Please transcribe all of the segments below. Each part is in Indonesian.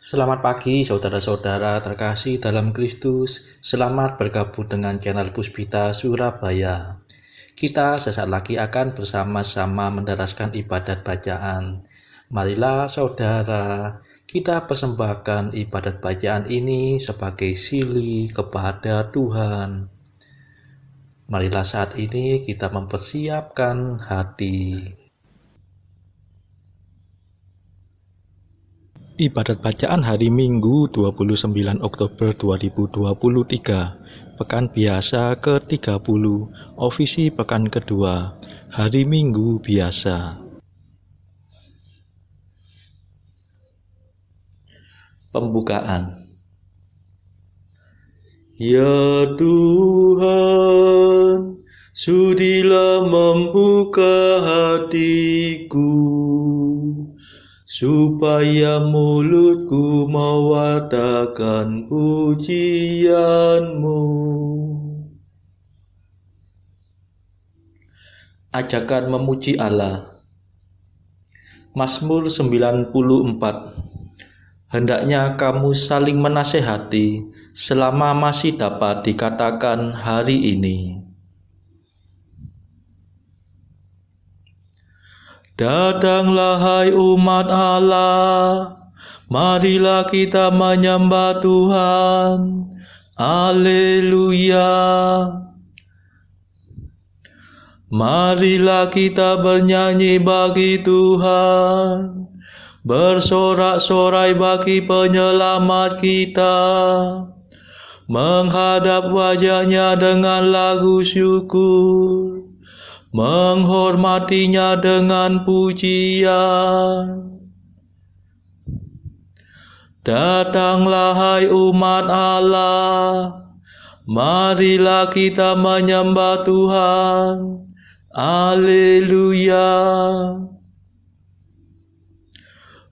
Selamat pagi saudara-saudara terkasih dalam Kristus. Selamat bergabung dengan channel Puspita Surabaya. Kita sesaat lagi akan bersama-sama menderaskan ibadat bacaan. Marilah saudara, kita persembahkan ibadat bacaan ini sebagai sili kepada Tuhan. Marilah saat ini kita mempersiapkan hati. Ibadat bacaan hari Minggu 29 Oktober 2023, Pekan Biasa ke-30, Ofisi Pekan Kedua, Hari Minggu Biasa. Pembukaan. Ya Tuhan, sudilah membuka hatiku, supaya mulutku mewartakan pujian-Mu. Ajakan memuji Allah. Mazmur 94. Hendaknya kamu saling menasehati selama masih dapat dikatakan hari ini. Datanglah hai umat Allah, marilah kita menyembah Tuhan. Haleluya. Marilah kita bernyanyi bagi Tuhan, bersorak-sorai bagi penyelamat kita, menghadap wajahnya dengan lagu syukur, menghormatinya dengan pujian. Datanglah hai umat Allah, marilah kita menyembah Tuhan. Haleluya.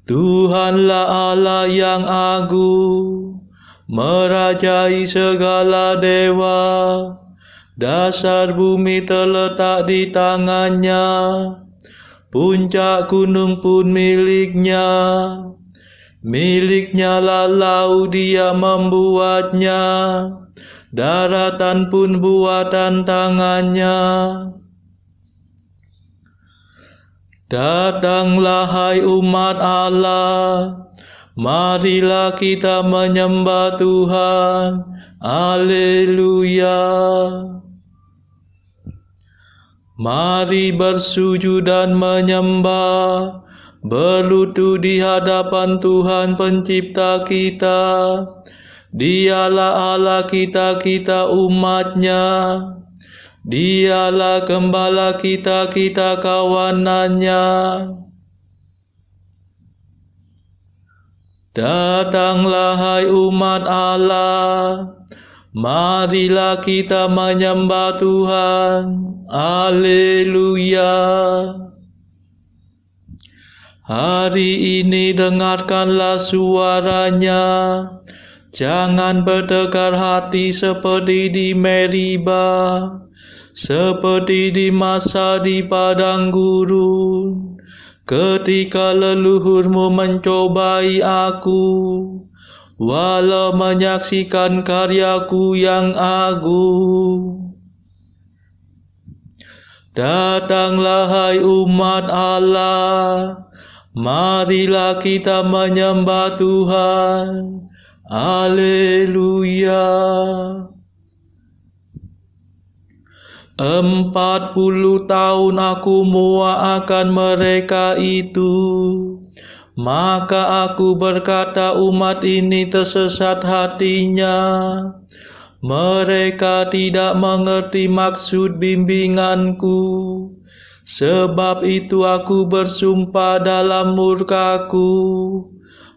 Tuhanlah Allah yang agung, merajai segala dewa. Dasar bumi terletak di tangannya, puncak gunung pun miliknya. Miliknya lah laut, dia membuatnya, daratan pun buatan tangannya. Datanglah hai umat Allah, marilah kita menyembah Tuhan. Haleluya. Mari bersujud dan menyembah, berlutut di hadapan Tuhan pencipta kita. Dialah Allah kita, kita umatnya. Dialah gembala kita, kita kawanannya. Datanglah hai umat Allah, marilah kita menyembah Tuhan. Haleluya. Hari ini dengarkanlah suaranya, jangan bertekar hati seperti di Meribah, seperti di masa di padang gurun, ketika leluhurmu mencobai aku, walau menyaksikan karyaku yang agung. Datanglah hai umat Allah, marilah kita menyembah Tuhan. Haleluya. 40 tahun aku muakkan mereka itu, maka aku berkata umat ini tersesat hatinya. Mereka tidak mengerti maksud bimbinganku. Sebab itu aku bersumpah dalam murkaku,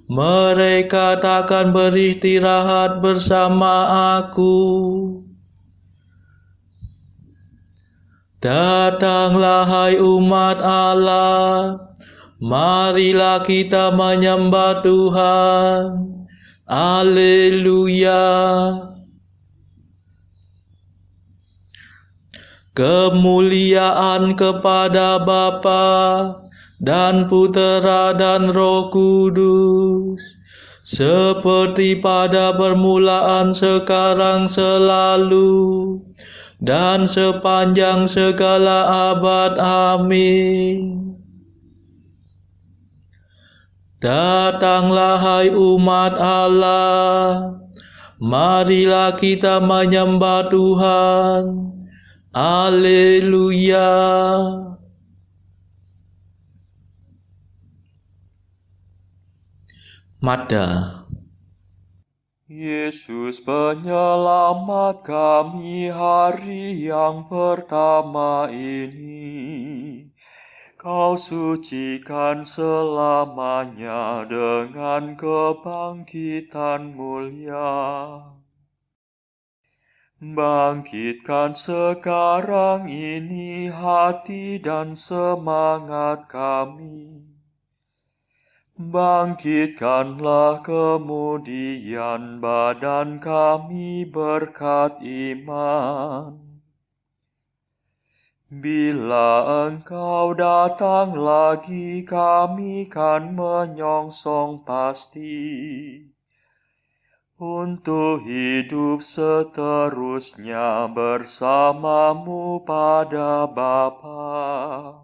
mereka takkan beristirahat bersama aku. Datanglah hai umat Allah, marilah kita menyembah Tuhan. Haleluya. Kemuliaan kepada Bapa dan Putera dan Roh Kudus, seperti pada permulaan, sekarang, selalu, dan sepanjang segala abad. Amin. Datanglah hai umat Allah, marilah kita menyembah Tuhan. Haleluya. Mada. Yesus penyelamat kami hari yang pertama ini. Kau sucikan selamanya dengan kebangkitan mulia. Bangkitkan sekarang ini hati dan semangat kami. Bangkitkanlah kemudian badan kami berkat iman. Bila Engkau datang lagi, kami kan menyongsong pasti untuk hidup seterusnya bersamamu pada Bapa.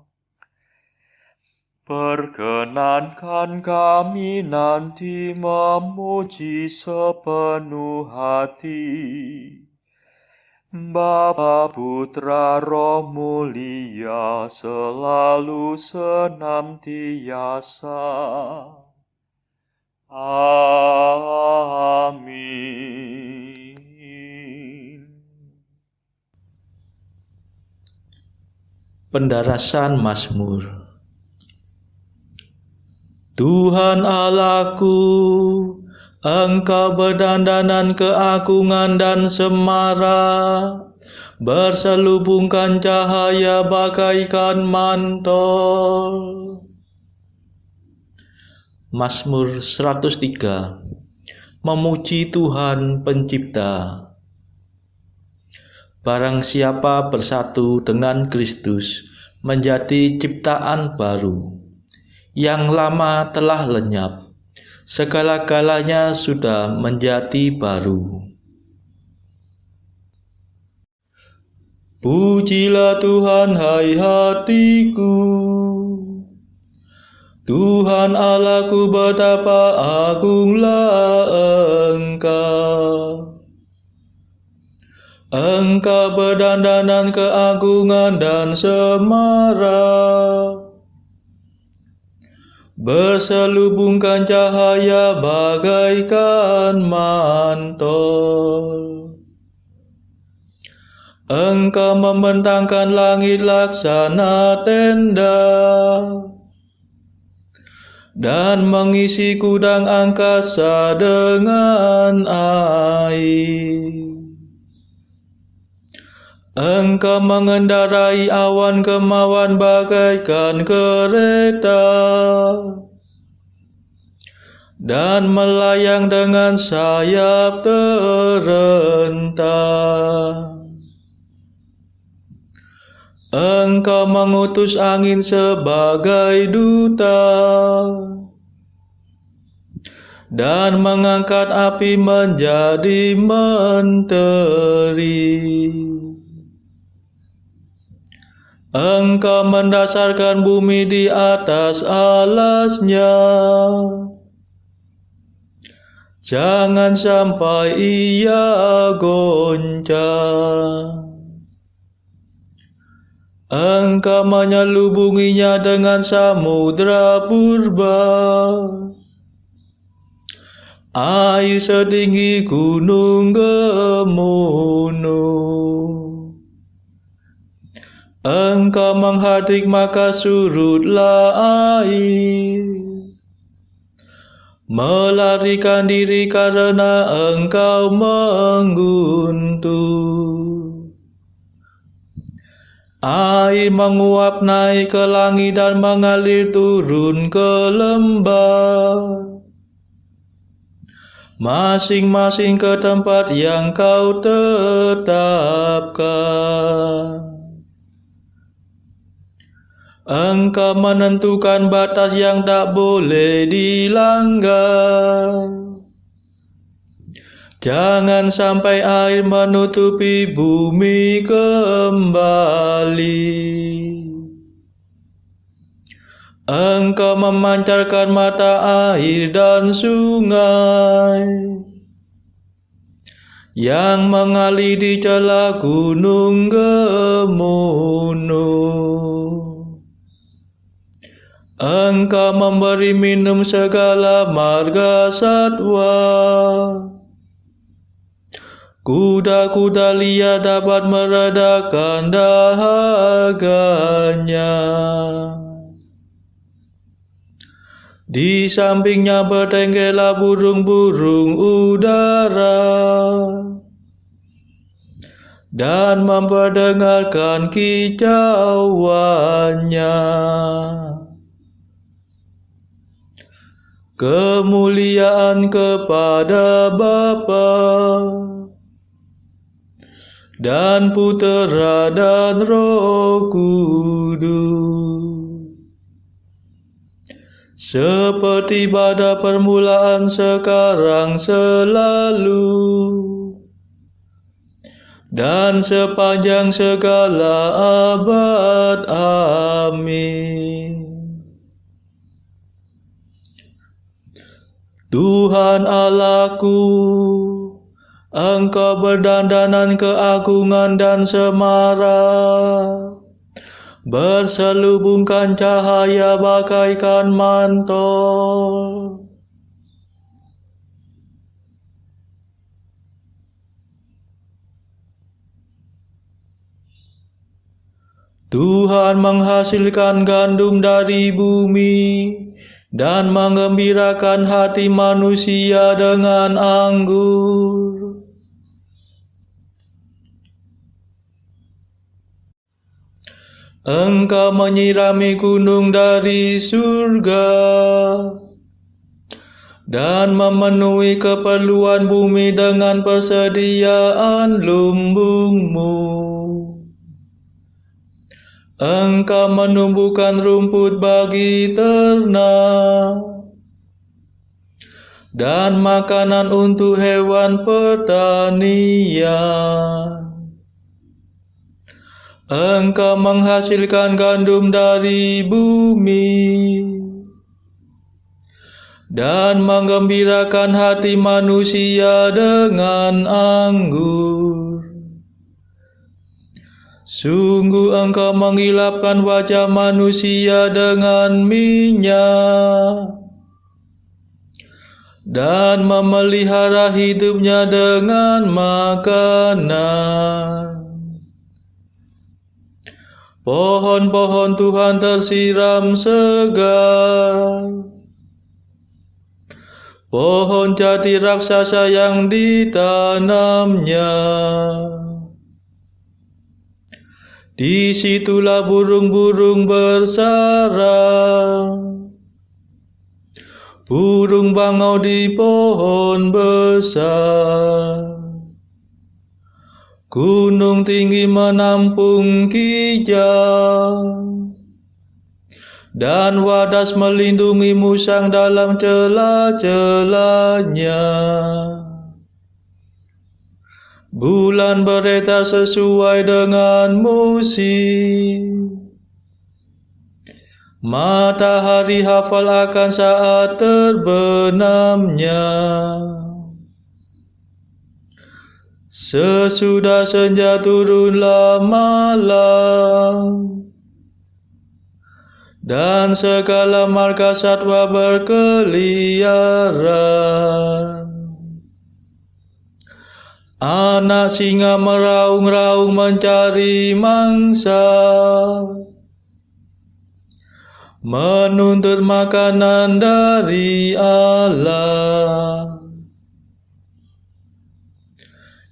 Perkenankan kami nanti memuji sepenuh hati Bapa, Putra, Roh Mulia, selalu senantiasa. Amin. Pendarasan Mazmur. Tuhan Allahku, Engkau berdandanan keagungan dan semara, berselubungkan cahaya bagaikan mantel. Mazmur 103. Memuji Tuhan Pencipta. Barang siapa bersatu dengan Kristus, menjadi ciptaan baru. Yang lama telah lenyap, segala-galanya sudah menjadi baru. Pujilah Tuhan, hai hatiku. Tuhan Allahku, betapa agunglah Engkau. Engkau berdandanan keagungan dan semara, berselubungkan cahaya bagaikan mantel. Engkau membentangkan langit laksana tenda, dan mengisi gudang angkasa dengan air. Engkau mengendarai awan kemauan bagaikan kereta, dan melayang dengan sayap terentang. Engkau mengutus angin sebagai duta, dan mengangkat api menjadi menteri. Engkau mendasarkan bumi di atas alasnya, jangan sampai ia goncang. Engkau menyelubunginya dengan samudra purba, air setinggi gunung Gemunuh. Engkau menghadik maka surutlah air, melarikan diri karena Engkau mengguntur. Air menguap naik ke langit dan mengalir turun ke lembah, masing-masing ke tempat yang Kau tetapkan. Engkau menentukan batas yang tak boleh dilanggar, Jangan sampai air menutupi bumi kembali. Engkau memancarkan mata air dan sungai yang mengalir di celah gunung Gemunuh. Engkau memberi minum segala marga satwa. Kuda-kuda liar dapat meredakan dahaganya. Di sampingnya bertenggerlah burung-burung udara dan memperdengarkan kicauannya. Kemuliaan kepada Bapa dan Putera dan Roh Kudus, seperti pada permulaan, sekarang, selalu, dan sepanjang segala abad. Amin. Tuhan Allahku, Engkau berdandanan keagungan dan semarak, berselubungkan cahaya bagaikan mantel. Tuhan menghasilkan gandum dari bumi dan menggembirakan hati manusia dengan anggur. Engkau menyirami gunung dari surga dan memenuhi keperluan bumi dengan persediaan lumbungmu. Engkau menumbuhkan rumput bagi ternak dan makanan untuk hewan pertanian. Engkau menghasilkan gandum dari bumi dan menggembirakan hati manusia dengan anggur. Sungguh Engkau menggelapkan wajah manusia dengan minyak dan memelihara hidupnya dengan makanan. Pohon-pohon Tuhan tersiram segar, pohon jati raksasa yang ditanamnya. Disitulah burung-burung bersarang, burung bangau di pohon besar. Gunung tinggi menampung kijang, dan wadas melindungi musang dalam celah-celahnya. Bulan beredar sesuai dengan musim, matahari hafal akan saat terbenamnya. Sesudah senja turunlah malam, dan segala marga satwa berkeliaran. Anak singa meraung-raung mencari mangsa, menuntut makanan dari Allah.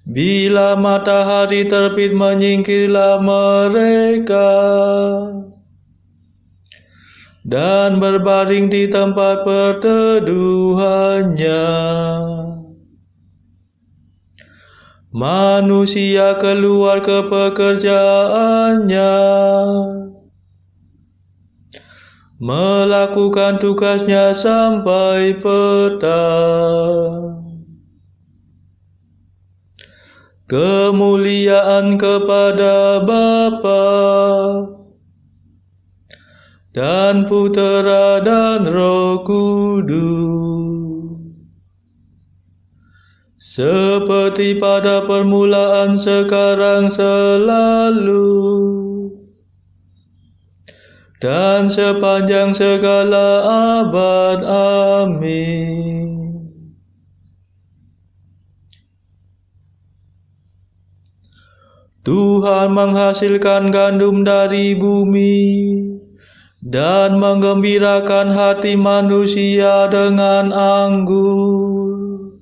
Bila matahari terbit menyingkirlah mereka dan berbaring di tempat perteduhannya. Manusia keluar ke pekerjaannya, melakukan tugasnya sampai petang. Kemuliaan kepada Bapa dan Putera dan Roh Kudus, seperti pada permulaan, sekarang, selalu, dan sepanjang segala abad. Amin. Tuhan menghasilkan gandum dari bumi dan menggembirakan hati manusia dengan anggur.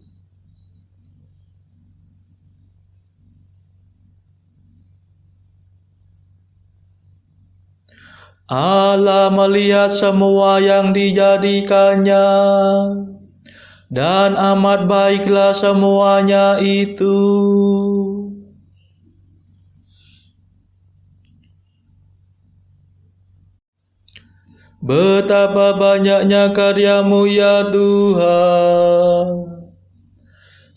Allah melihat semua yang dijadikannya, dan amat baiklah semuanya itu. Betapa banyaknya karya-Mu ya Tuhan,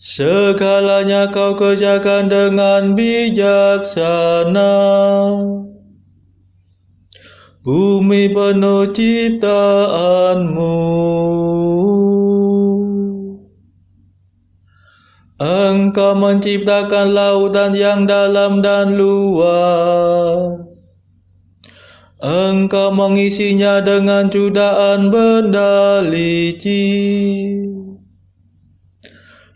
segalanya Kau kerjakan dengan bijaksana. Bumi penuh ciptaan-Mu, Engkau menciptakan lautan yang dalam dan luas. Engkau mengisinya dengan cudaan benda licin,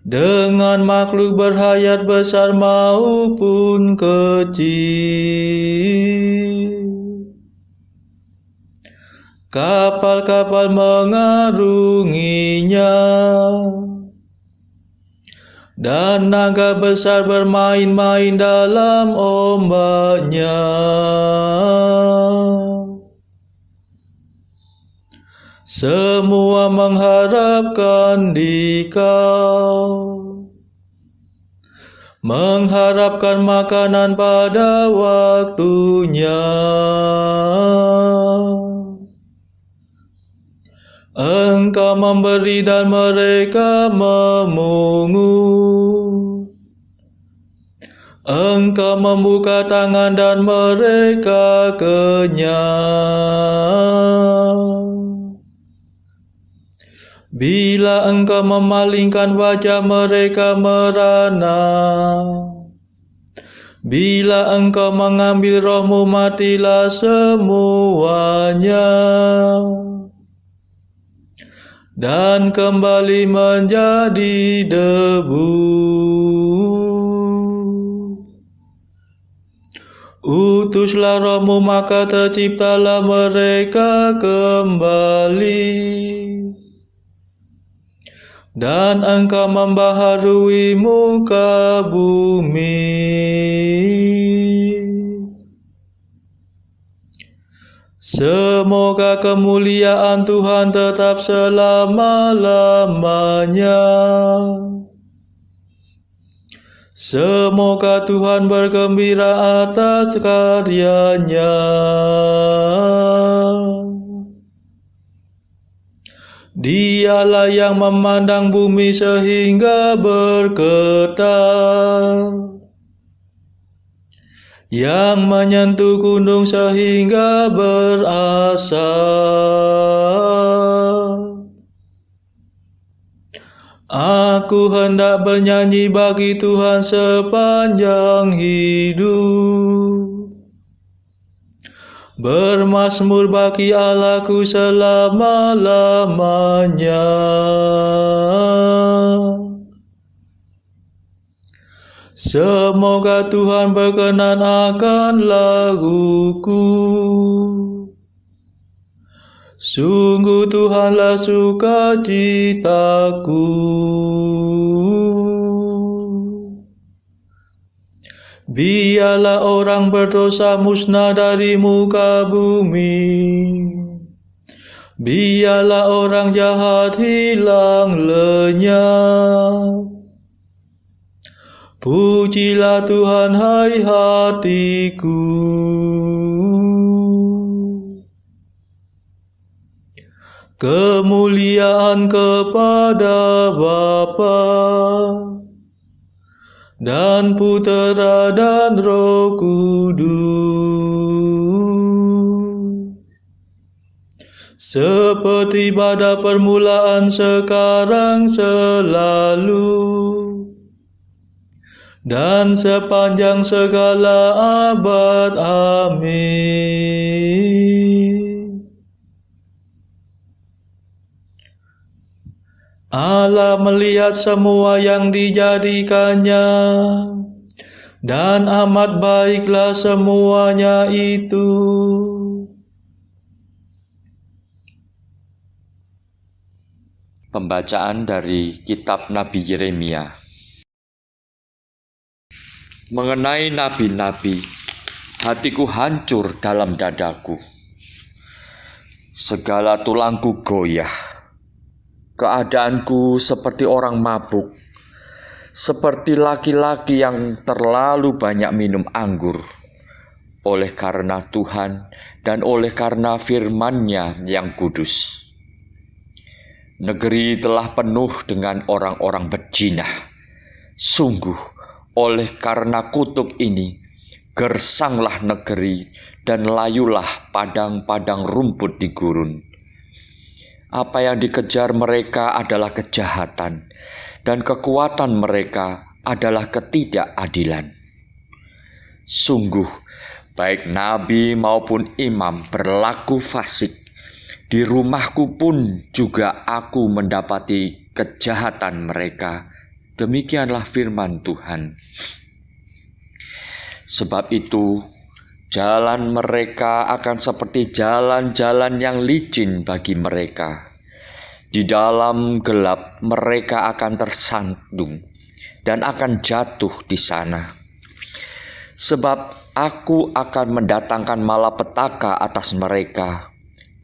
dengan makhluk berhayat besar maupun kecil. Kapal-kapal mengarunginya, dan naga besar bermain-main dalam ombaknya. Semua mengharapkan di Kau, mengharapkan makanan pada waktunya. Engkau memberi dan mereka memungut. Engkau membuka tangan dan mereka kenyang. Bila Engkau memalingkan wajah, mereka merana. Bila Engkau mengambil roh-Mu, matilah semuanya, dan kembali menjadi debu. Utuslah roh-Mu, maka terciptalah mereka kembali, dan Engkau membaharui muka bumi. Semoga kemuliaan Tuhan tetap selama-lamanya. Semoga Tuhan bergembira atas karyanya. Dialah yang memandang bumi sehingga bergetar, yang menyentuh gunung sehingga berasap. Aku hendak bernyanyi bagi Tuhan sepanjang hidup, bermazmur bagi Allahku selama-lamanya. Semoga Tuhan berkenan akan laguku. Sungguh Tuhanlah sukacitaku. Biarlah orang berdosa musnah dari muka bumi. Biarlah orang jahat hilang lenyap. Pujilah Tuhan, hai hatiku. Kemuliaan kepada Bapa dan Putera dan Roh Kudus, seperti pada permulaan, sekarang, selalu, dan sepanjang segala abad. Amin. Allah melihat semua yang dijadikannya, dan amat baiklah semuanya itu. Pembacaan dari kitab Nabi Yeremia. Mengenai nabi-nabi, hatiku hancur dalam dadaku. Segala tulangku goyah. Keadaanku seperti orang mabuk, seperti laki-laki yang terlalu banyak minum anggur, oleh karena Tuhan dan oleh karena firman-Nya yang kudus. Negeri telah penuh dengan orang-orang berjinah. Sungguh, oleh karena kutuk ini, gersanglah negeri dan layulah padang-padang rumput di gurun. Apa yang dikejar mereka adalah kejahatan, dan kekuatan mereka adalah ketidakadilan. Sungguh, baik nabi maupun imam berlaku fasik. Di rumahku pun juga aku mendapati kejahatan mereka. Demikianlah firman Tuhan. Sebab itu, jalan mereka akan seperti jalan-jalan yang licin bagi mereka. Di dalam gelap mereka akan tersandung dan akan jatuh di sana. Sebab aku akan mendatangkan malapetaka atas mereka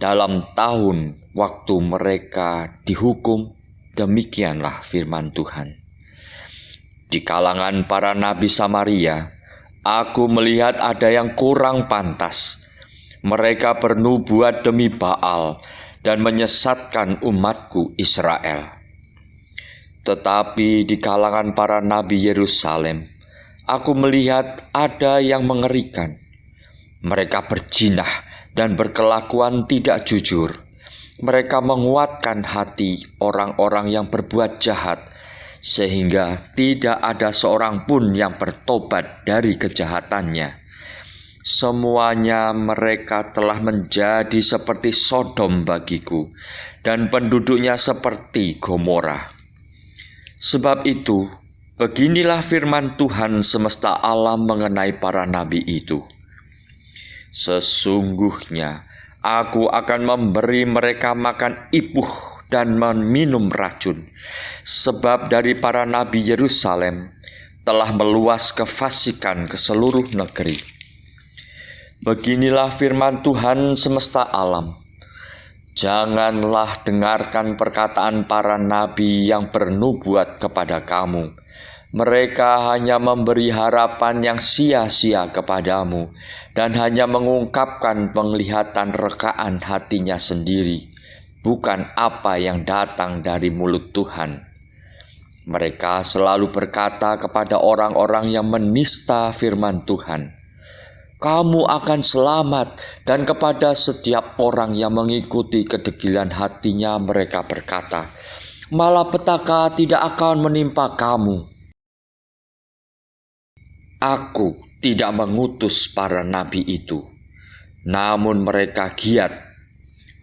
dalam tahun waktu mereka dihukum. Demikianlah firman Tuhan. Di kalangan para nabi Samaria, aku melihat ada yang kurang pantas. Mereka bernubuat demi Baal dan menyesatkan umatku Israel. Tetapi di kalangan para nabi Yerusalem, aku melihat ada yang mengerikan. Mereka berjinah dan berkelakuan tidak jujur. Mereka menguatkan hati orang-orang yang berbuat jahat, sehingga tidak ada seorang pun yang bertobat dari kejahatannya. Semuanya mereka telah menjadi seperti Sodom bagiku, dan penduduknya seperti Gomora. Sebab itu, beginilah firman Tuhan semesta alam mengenai para nabi itu. Sesungguhnya aku akan memberi mereka makan ipuh dan meminum racun, sebab dari para nabi Yerusalem telah meluas kefasikan ke seluruh negeri. Beginilah firman Tuhan semesta alam. Janganlah dengarkan perkataan para nabi yang bernubuat kepada kamu. Mereka hanya memberi harapan yang sia-sia kepadamu dan hanya mengungkapkan penglihatan rekaan hatinya sendiri, bukan apa yang datang dari mulut Tuhan. Mereka selalu berkata kepada orang-orang yang menista firman Tuhan, kamu akan selamat, dan kepada setiap orang yang mengikuti kedegilan hatinya mereka berkata, malapetaka tidak akan menimpa kamu. Aku tidak mengutus para nabi itu, namun mereka giat.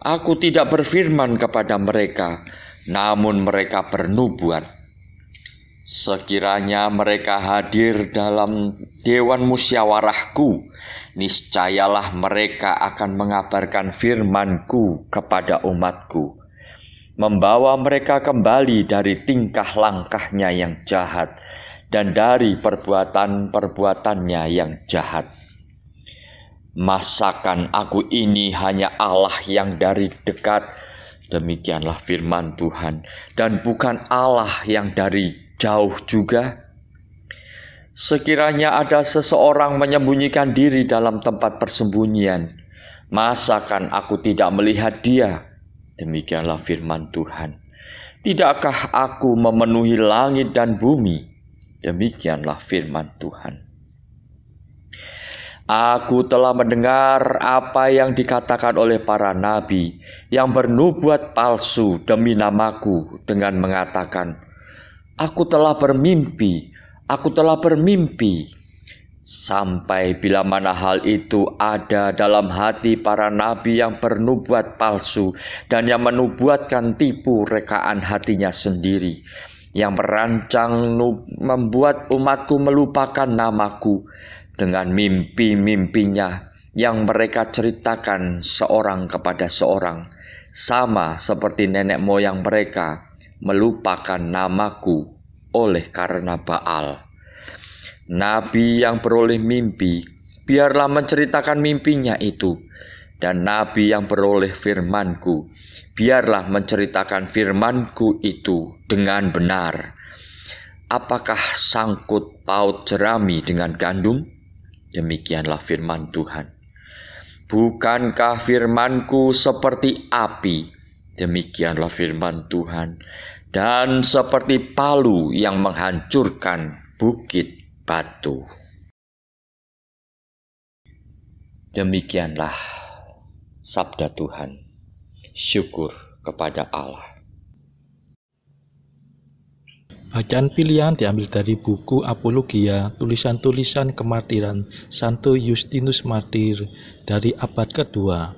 Aku tidak berfirman kepada mereka, namun mereka bernubuat. Sekiranya mereka hadir dalam dewan musyawarahku, niscayalah mereka akan mengabarkan firman-Ku kepada umatku, membawa mereka kembali dari tingkah langkahnya yang jahat dan dari perbuatan-perbuatannya yang jahat. Masakan aku ini hanya Allah yang dari dekat, demikianlah firman Tuhan, dan bukan Allah yang dari jauh juga? Sekiranya ada seseorang menyembunyikan diri dalam tempat persembunyian, masakan aku tidak melihat dia? Demikianlah firman Tuhan. Tidakkah aku memenuhi langit dan bumi? Demikianlah firman Tuhan. Aku telah mendengar apa yang dikatakan oleh para nabi yang bernubuat palsu demi namaku dengan mengatakan, aku telah bermimpi. Sampai bila mana hal itu ada dalam hati para nabi yang bernubuat palsu dan yang menubuatkan tipu rekaan hatinya sendiri, yang merancang membuat umatku melupakan namaku dengan mimpi-mimpinya yang mereka ceritakan seorang kepada seorang, sama seperti nenek moyang mereka melupakan namaku oleh karena Baal. Nabi yang beroleh mimpi, biarlah menceritakan mimpinya itu, dan nabi yang beroleh firmanku, biarlah menceritakan firmanku itu dengan benar. Apakah sangkut paut jerami dengan gandum? Demikianlah firman Tuhan. Bukankah firmanku seperti api? Demikianlah firman Tuhan. Dan seperti palu yang menghancurkan bukit batu. Demikianlah sabda Tuhan. Syukur kepada Allah. Bacaan pilihan diambil dari buku Apologia, tulisan-tulisan kemartiran Santo Justinus Martir dari abad kedua,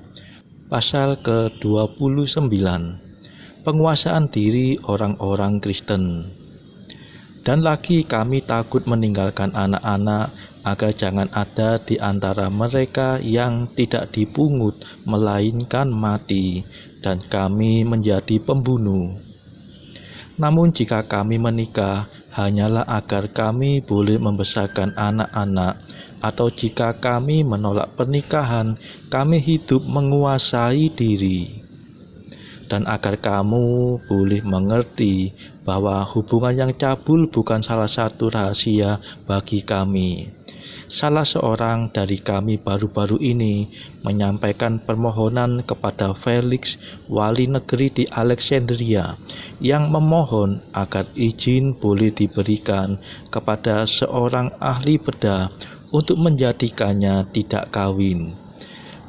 pasal ke-29, penguasaan diri orang-orang Kristen. Dan lagi kami takut meninggalkan anak-anak, agar jangan ada di antara mereka yang tidak dipungut, melainkan mati, dan kami menjadi pembunuh. Namun jika kami menikah, hanyalah agar kami boleh membesarkan anak-anak, atau jika kami menolak pernikahan, kami hidup menguasai diri. Dan agar kamu boleh mengerti bahwa hubungan yang cabul bukan salah satu rahasia bagi kami. Salah seorang dari kami baru-baru ini menyampaikan permohonan kepada Felix, wali negeri di Alexandria, yang memohon agar izin boleh diberikan kepada seorang ahli bedah untuk menjadikannya tidak kawin.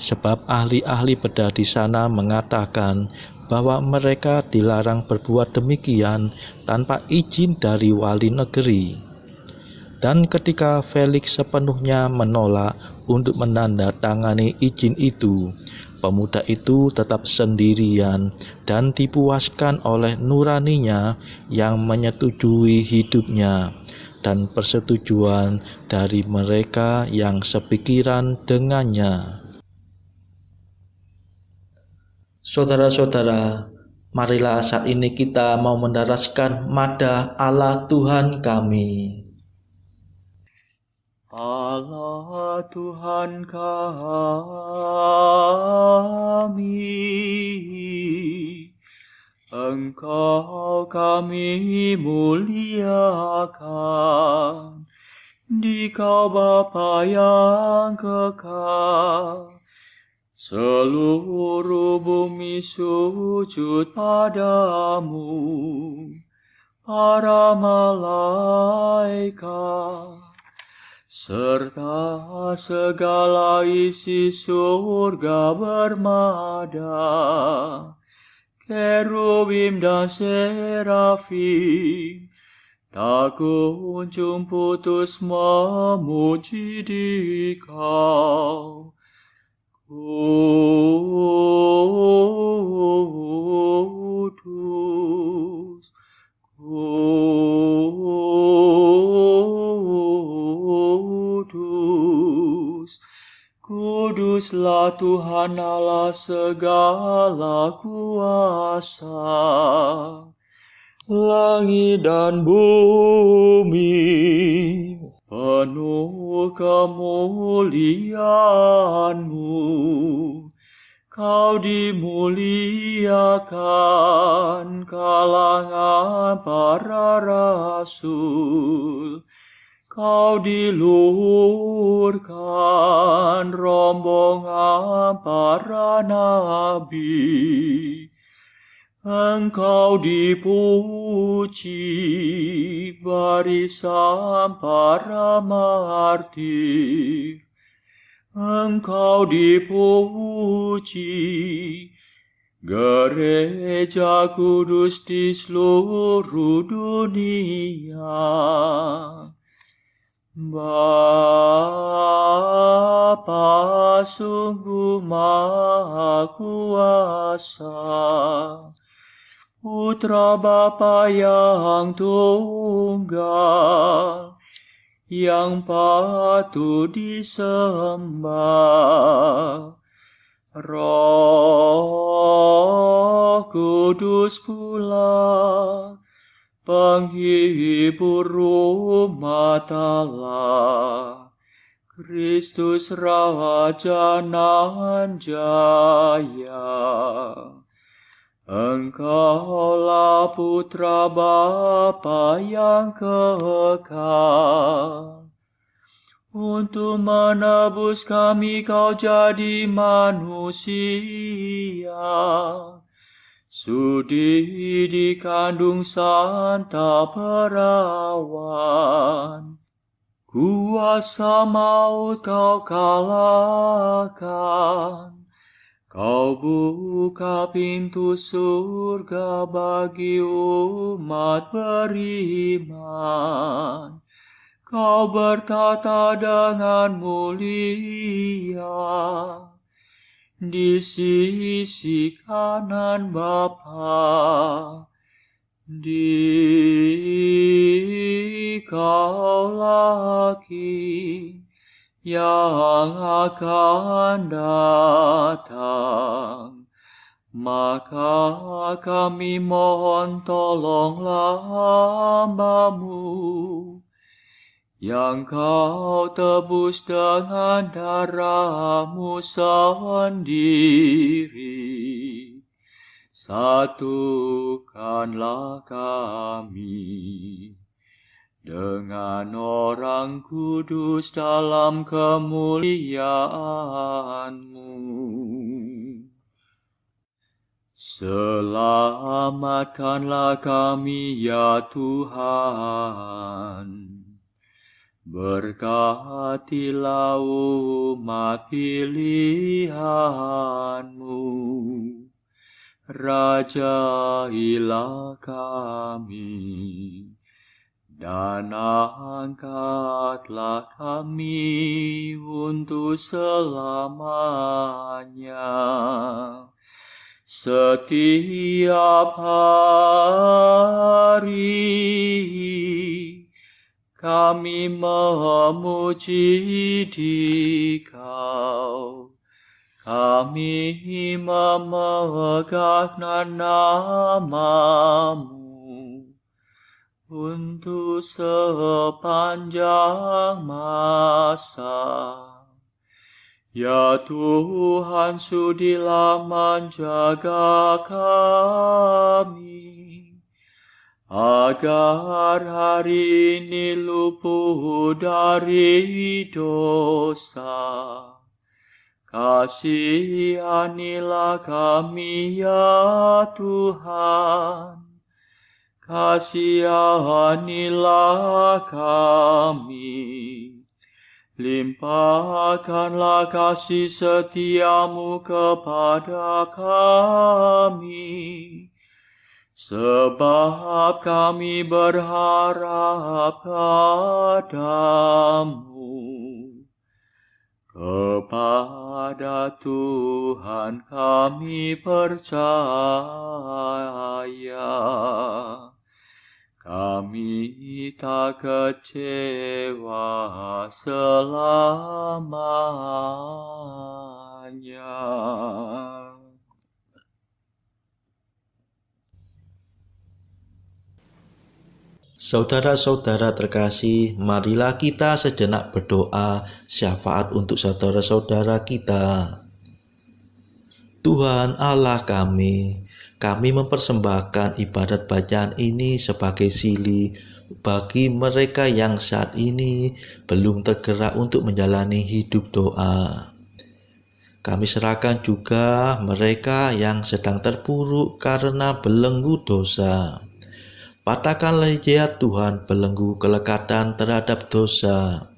Sebab ahli-ahli bedah di sana mengatakan bahwa mereka dilarang berbuat demikian tanpa izin dari wali negeri. Dan ketika Felix sepenuhnya menolak untuk menandatangani izin itu, pemuda itu tetap sendirian dan dipuaskan oleh nuraninya yang menyetujui hidupnya dan persetujuan dari mereka yang sepikiran dengannya. Saudara-saudara, marilah saat ini kita mau mendaraskan madah Allah Tuhan kami. Allah Tuhan kami, Engkau kami muliakan, Dikau Bapa yang kekal. Seluruh bumi sujud padamu, para malaikat, serta segala isi surga bermada, kerubim dan serafim, tak kunjung putus memuji Dikau. Kudus, kudus, kuduslah Tuhan Allah segala kuasa. Langit dan bumi penuh kemuliaan-Mu. Kau dimuliakan kalangan para rasul. Kau diluhurkan rombongan para nabi. Engkau dipuji barisan para martir, Engkau dipuji gereja kudus di seluruh dunia. Bapa sungguh Maha Kuasa, Putra Bapa yang tunggal, yang patut disembah. Roh Kudus pula, penghibur umat Allah, Kristus Raja nan jaya. Engkaulah Putra Bapa yang kekal. Untuk menebus kami kau jadi manusia. Sudi dikandung Santa Perawan. Kuasa maut kau kalahkan. Kau buka pintu surga bagi umat beriman. Kau bertata dengan mulia di sisi kanan Bapa. Dikaulah King yang akan datang, maka kami mohon tolonglah hamba-Mu yang kau tebus dengan darah-Mu sendiri. Satukanlah kami dengan orang kudus dalam kemuliaan-Mu. Selamatkanlah kami ya Tuhan. Berkatilah umat pilihan-Mu. Rajailah kami dan angkatlah kami untuk selamanya. Setiap hari kami memuji Dikau, kami memegang nama-Mu untuk sepanjang masa. Ya Tuhan, sudilah menjaga kami, agar hari ini luput dari dosa. Kasihanilah kami ya Tuhan, kasihanilah kami. Limpahkanlah kasih setia-Mu kepada kami, sebab kami berharap padamu. Kepada Tuhan kami percaya, kami tak kecewa selamanya. Saudara-saudara terkasih, marilah kita sejenak berdoa syafaat untuk saudara-saudara kita. Tuhan Allah kami mempersembahkan ibadat bacaan ini sebagai sili bagi mereka yang saat ini belum tergerak untuk menjalani hidup doa. Kami serahkan juga mereka yang sedang terpuruk karena belenggu dosa. Patahkanlah ya Tuhan belenggu kelekatan terhadap dosa.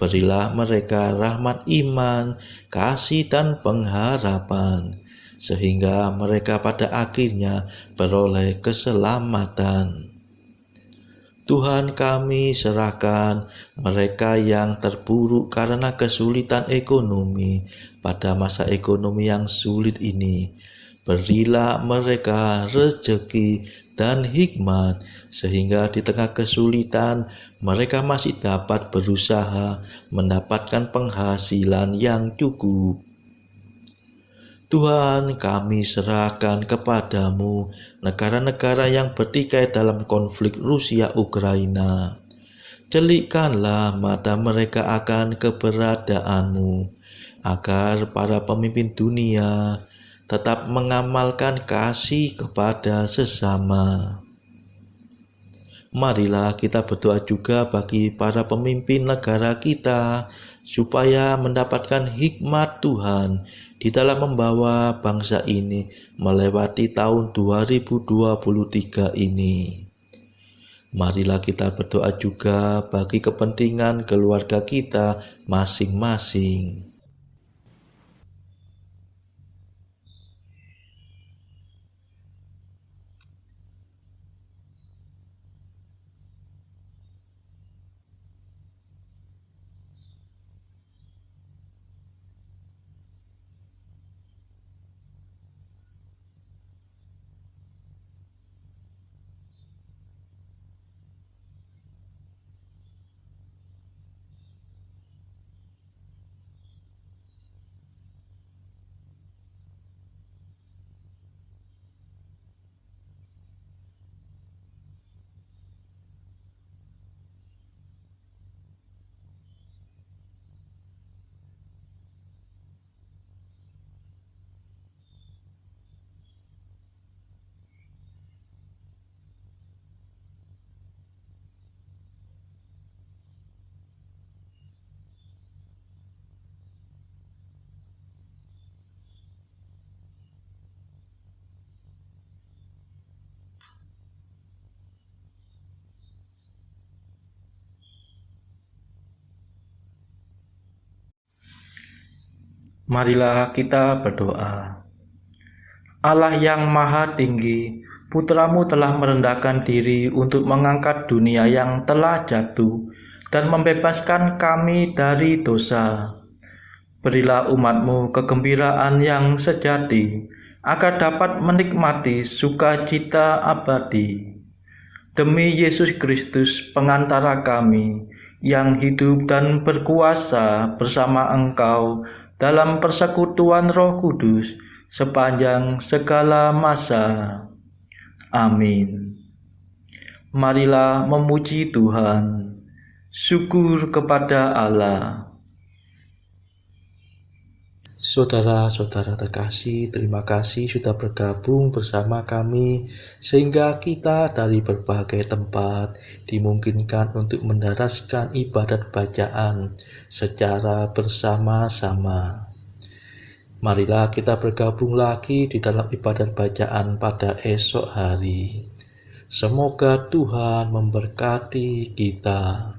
Berilah mereka rahmat iman, kasih dan pengharapan, sehingga mereka pada akhirnya beroleh keselamatan. Tuhan, kami serahkan mereka yang terpuruk karena kesulitan ekonomi pada masa ekonomi yang sulit ini. Berilah mereka rezeki dan hikmat, sehingga di tengah kesulitan mereka masih dapat berusaha mendapatkan penghasilan yang cukup. Tuhan, kami serahkan kepadamu negara-negara yang bertikai dalam konflik Rusia-Ukraina. Celikkanlah mata mereka akan keberadaanmu, agar para pemimpin dunia tetap mengamalkan kasih kepada sesama. Marilah kita berdoa juga bagi para pemimpin negara kita, supaya mendapatkan hikmat Tuhan di dalam membawa bangsa ini melewati tahun 2023 ini. Marilah kita berdoa juga bagi kepentingan keluarga kita masing-masing. Marilah kita berdoa. Allah yang Maha Tinggi, Putra-Mu telah merendahkan diri untuk mengangkat dunia yang telah jatuh dan membebaskan kami dari dosa. Berilah umat-Mu kegembiraan yang sejati, agar dapat menikmati sukacita abadi. Demi Yesus Kristus, pengantara kami, yang hidup dan berkuasa bersama Engkau dalam persekutuan Roh Kudus sepanjang segala masa. Amin. Marilah memuji Tuhan. Syukur kepada Allah. Saudara-saudara terkasih, terima kasih sudah bergabung bersama kami, sehingga kita dari berbagai tempat dimungkinkan untuk mendaraskan ibadat bacaan secara bersama-sama. Marilah kita bergabung lagi di dalam ibadat bacaan pada esok hari. Semoga Tuhan memberkati kita.